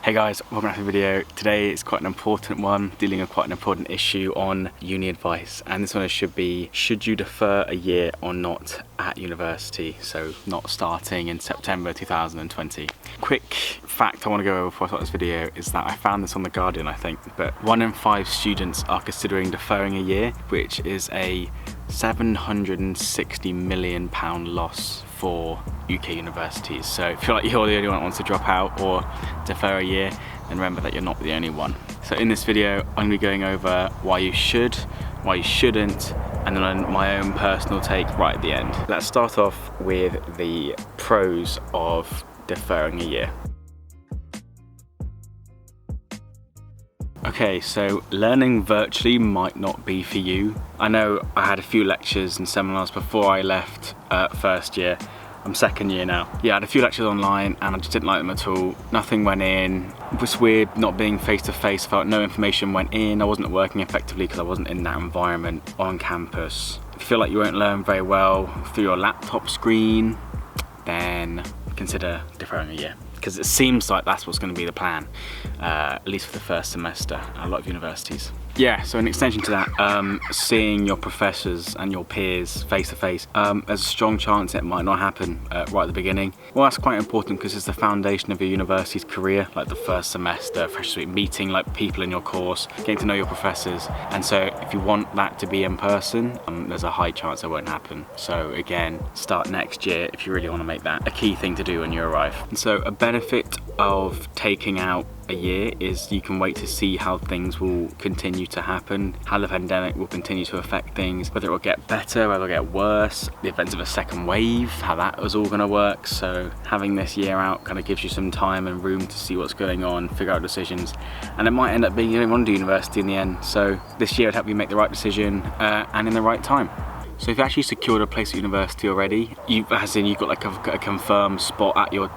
Hey guys, welcome back to the video. Today is quite an important one, dealing with quite an important issue on uni advice, and this one should be, should you defer a year or not at university? So not starting in September 2020. Quick fact I want to go over before I start this video is that I found this on The Guardian, I think, but 1 in 5 students are considering deferring a year, which is a £760 million loss for UK universities. So if you feel like you're the only one that wants to drop out or defer a year, then remember that you're not the only one. So in this video, I'm going to be going over why you should, why you shouldn't, and then my own personal take right at the end. Let's start off with the pros of deferring a year. Okay, so learning virtually might not be for you. I know I had a few lectures and seminars before I left first year. I'm second year now. Yeah, I had a few lectures online and I just didn't like them at all. Nothing went in. It was weird not being face to face. Felt no information went in. I wasn't working effectively because I wasn't in that environment on campus. If you feel like you won't learn very well through your laptop screen, then consider deferring a year, because it seems like that's what's going to be the plan, at least for the first semester at a lot of universities. Yeah, so in extension to that, seeing your professors and your peers face to face, there's a strong chance it might not happen right at the beginning. Well, that's quite important because it's the foundation of your university's career, like the first semester, freshman week, meeting like people in your course, getting to know your professors. And so if you want that to be in person, there's a high chance it won't happen. So again, start next year if you really want to make that a key thing to do when you arrive. And so a benefit of taking out a year is you can wait to see how things will continue to happen, how the pandemic will continue to affect things, whether it will get better, whether it will get worse, the events of a second wave, how that was all going to work. So having this year out kind of gives you some time and room to see what's going on, figure out decisions, and it might end up being you don't want to do university in the end. So this year would help you make the right decision and in the right time. So if you've actually secured a place at university already, you've got like a confirmed spot at your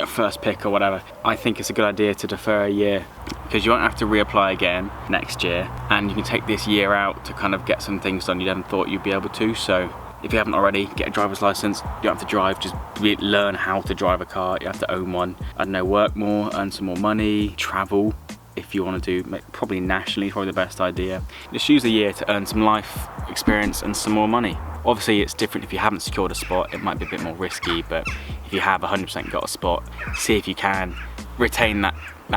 first pick or whatever, I think it's a good idea to defer a year, because you won't have to reapply again next year, and you can take this year out to kind of get some things done you haven't thought you'd be able to. So if you haven't already, get a driver's license. You don't have to drive, just learn how to drive a car. You have to own one. I don't know, work more, earn some more money, travel if you want to do, probably nationally, probably the best idea. Just use the year to earn some life experience and some more money. Obviously it's different if you haven't secured a spot, it might be a bit more risky, but if you have 100% got a spot, see if you can retain that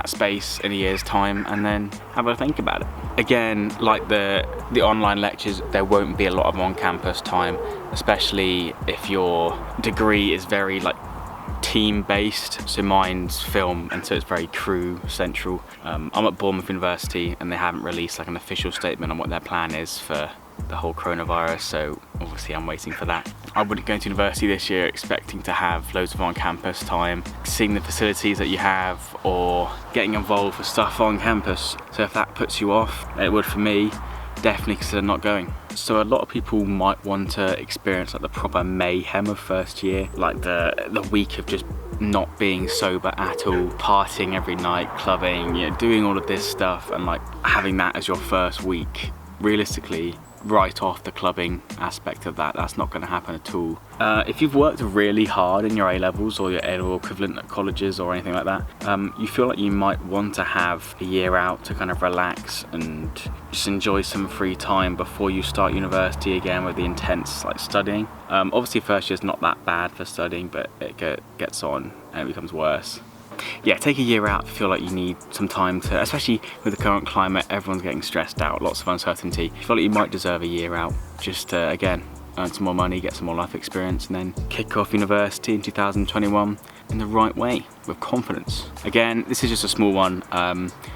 space in a year's time and then have a think about it. Again, like the online lectures, there won't be a lot of on-campus time, especially if your degree is very like team-based, so mine's film, and so it's very crew central. I'm at Bournemouth University and they haven't released like an official statement on what their plan is for the whole coronavirus, so obviously I'm waiting for that. I wouldn't go to university this year expecting to have loads of on-campus time, seeing the facilities that you have or getting involved with stuff on campus. So if that puts you off, it would for me, definitely consider not going. So a lot of people might want to experience like the proper mayhem of first year, like the week of just not being sober at all, partying every night, clubbing, doing all of this stuff, and like having that as your first week. Realistically, write off the clubbing aspect of that. That's not going to happen at all. If you've worked really hard in your A-levels or your A-level equivalent at colleges or anything like that, you feel like you might want to have a year out to kind of relax and just enjoy some free time before you start university again with the intense like studying. Obviously first year's not that bad for studying, but it gets on and it becomes worse. Yeah, take a year out if you feel like you need some time to, especially with the current climate, everyone's getting stressed out, lots of uncertainty. If you feel like you might deserve a year out, just to, again, earn some more money, get some more life experience, and then kick off university in 2021 in the right way, with confidence. Again, this is just a small one.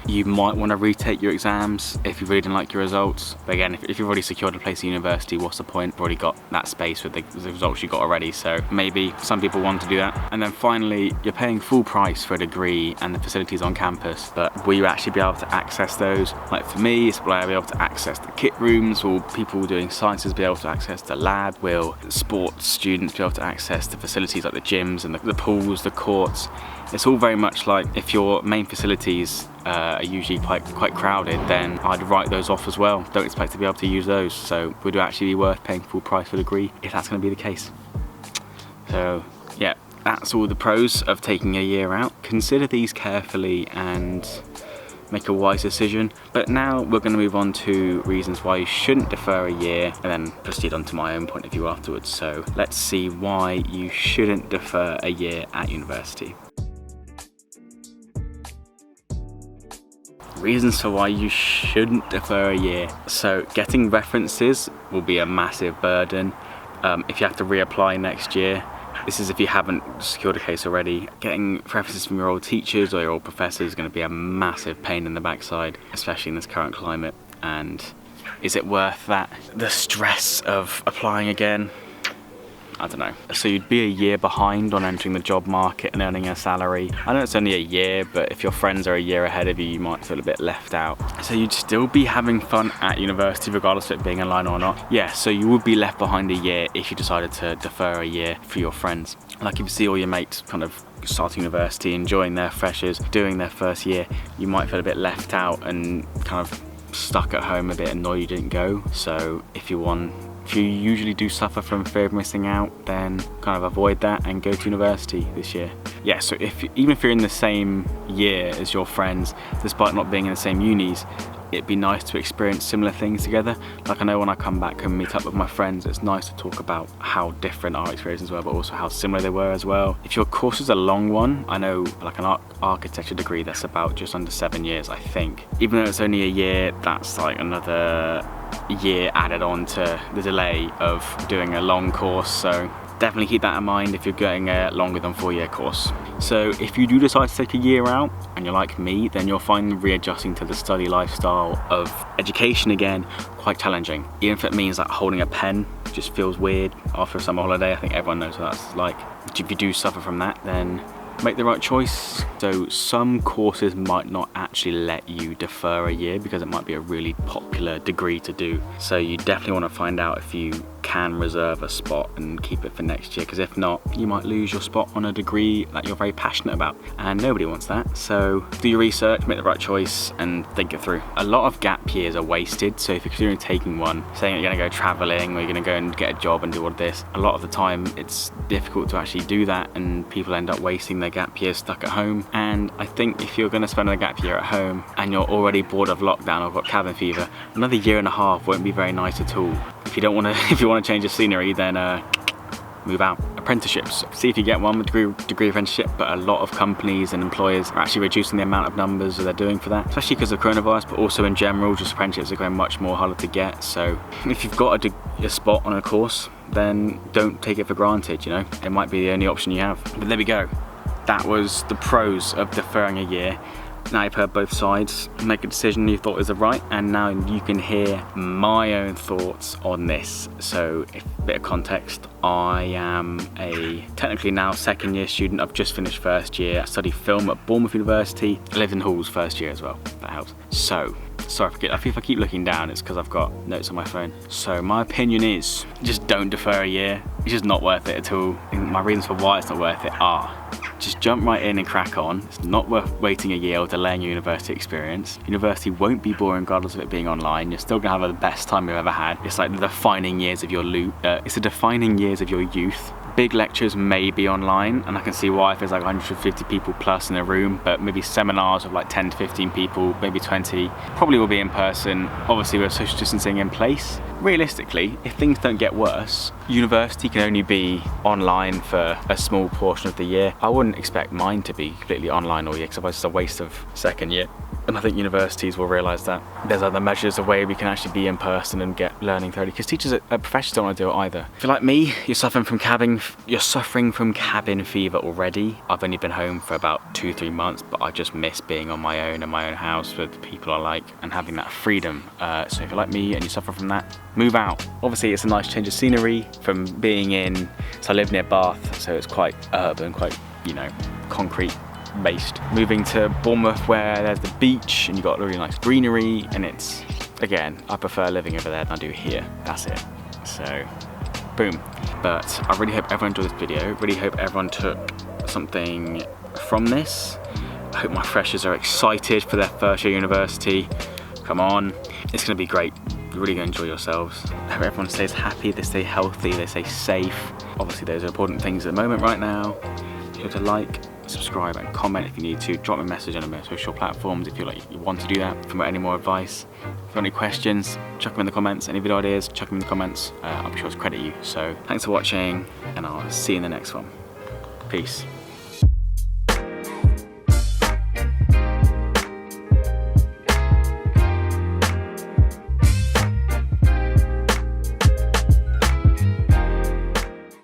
You might want to retake your exams if you really didn't like your results. But again, if you've already secured a place at university, what's the point? You've already got that space with the results you got already. So maybe some people want to do that. And then finally, you're paying full price for a degree and the facilities on campus, but will you actually be able to access those? Like for me, will I be able to access the kit rooms? Will people doing sciences be able to access the lab? Will sports students be able to access the facilities like the gyms and the pools, the courts? It's all very much like if your main facilities are usually quite crowded, then I'd write those off as well. Don't expect to be able to use those. So would it actually be worth paying full price for a degree if that's going to be the case? So yeah, that's all the pros of taking a year out. Consider these carefully and make a wise decision. But now we're going to move on to reasons why you shouldn't defer a year, and then proceed on to my own point of view afterwards. So let's see why you shouldn't defer a year at university. Reasons for why you shouldn't defer a year. So getting references will be a massive burden. If you have to reapply next year, this is if you haven't secured a case already, getting references from your old teachers or your old professors is going to be a massive pain in the backside, especially in this current climate. And is it worth that? The stress of applying again? I don't know. So you'd be a year behind on entering the job market and earning a salary. I know it's only a year, but if your friends are a year ahead of you, you might feel a bit left out. So you'd still be having fun at university regardless of it being online or not. Yeah, so you would be left behind a year if you decided to defer a year for your friends. Like if you see all your mates kind of starting university, enjoying their freshers, doing their first year, you might feel a bit left out and kind of stuck at home, a bit annoyed you didn't go. So if you usually do suffer from fear of missing out, then kind of avoid that and go to university this year. Yeah, so even if you're in the same year as your friends, despite not being in the same unis, it'd be nice to experience similar things together. Like I know when I come back and meet up with my friends, it's nice to talk about how different our experiences were, but also how similar they were as well. If your course is a long one, I know like an architecture degree that's about just under 7 years, I think. Even though it's only a year, that's like another year added on to the delay of doing a long course. So definitely keep that in mind if you're getting a longer than 4-year course. So if you do decide to take a year out and you're like me, then you'll find readjusting to the study lifestyle of education again quite challenging. Even if it means that holding a pen just feels weird after a summer holiday. I think everyone knows what that's like. If you do suffer from that, then make the right choice. So some courses might not actually let you defer a year because it might be a really popular degree to do. So you definitely want to find out if you can reserve a spot and keep it for next year, because if not, you might lose your spot on a degree that you're very passionate about, and nobody wants that. So do your research, make the right choice and think it through. A lot of gap years are wasted, so if you're considering taking one, saying that you're going to go traveling or you're going to go and get a job and do all of this, a lot of the time it's difficult to actually do that, and people end up wasting their gap years stuck at home. And I think if you're going to spend a gap year at home and you're already bored of lockdown or got cabin fever, another year and a half won't be very nice at all. If you want to change the scenery, then move out. Apprenticeships, see if you get one with degree apprenticeship, but a lot of companies and employers are actually reducing the amount of numbers that they're doing for that, especially because of coronavirus, but also in general, just apprenticeships are going much more harder to get. So if you've got a spot on a course, then don't take it for granted, you know, it might be the only option you have. But there we go. That was the pros of deferring a year. Now you've heard both sides, make a decision you thought was the right, and now you can hear my own thoughts on this. So a bit of context, I am a technically now second year student. I've just finished first year. I study film at Bournemouth University. I lived in Halls first year as well, that helps. So, sorry if I keep looking down, it's because I've got notes on my phone. So my opinion is, just don't defer a year. It's just not worth it at all. And my reasons for why it's not worth it are, just jump right in and crack on. It's not worth waiting a year or delaying your university experience. University won't be boring regardless of it being online. You're still gonna have the best time you've ever had. It's like the defining years of your it's the defining years of your youth. Big lectures may be online, and I can see why if there's like 150 people plus in a room, but maybe seminars of like 10 to 15 people, maybe 20, probably will be in person, obviously with social distancing in place. Realistically, if things don't get worse, university can only be online for a small portion of the year. I wouldn't expect mine to be completely online all year, because otherwise it's a waste of second year. And I think universities will realise that there's other measures of way we can actually be in person and get learning thoroughly, because teachers at professors don't want to do it either. If you're like me, you're suffering from cabin fever already. I've only been home for about 2-3 months, but I just miss being on my own in my own house with people I like and having that freedom. So if you're like me and you suffer from that, move out. Obviously it's a nice change of scenery from being so I live near Bath, so it's quite urban, quite, you know, concrete based. Moving to Bournemouth where there's the beach and you've got really nice greenery, and it's, again, I prefer living over there than I do here. That's it. So, boom. But I really hope everyone enjoyed this video. Really hope everyone took something from this. I hope my freshers are excited for their first year university. Come on, it's gonna be great. You're really gonna enjoy yourselves. I hope everyone stays happy, they stay healthy, they stay safe. Obviously those are important things at the moment right now. sure to like, subscribe and comment if you need to. Drop me a message on my social platforms if you want to do that. If you want any more advice, if you have any questions, chuck them in the comments. Any video ideas, chuck them in the comments. I'll be sure to credit you. So thanks for watching, and I'll see you in the next one. Peace.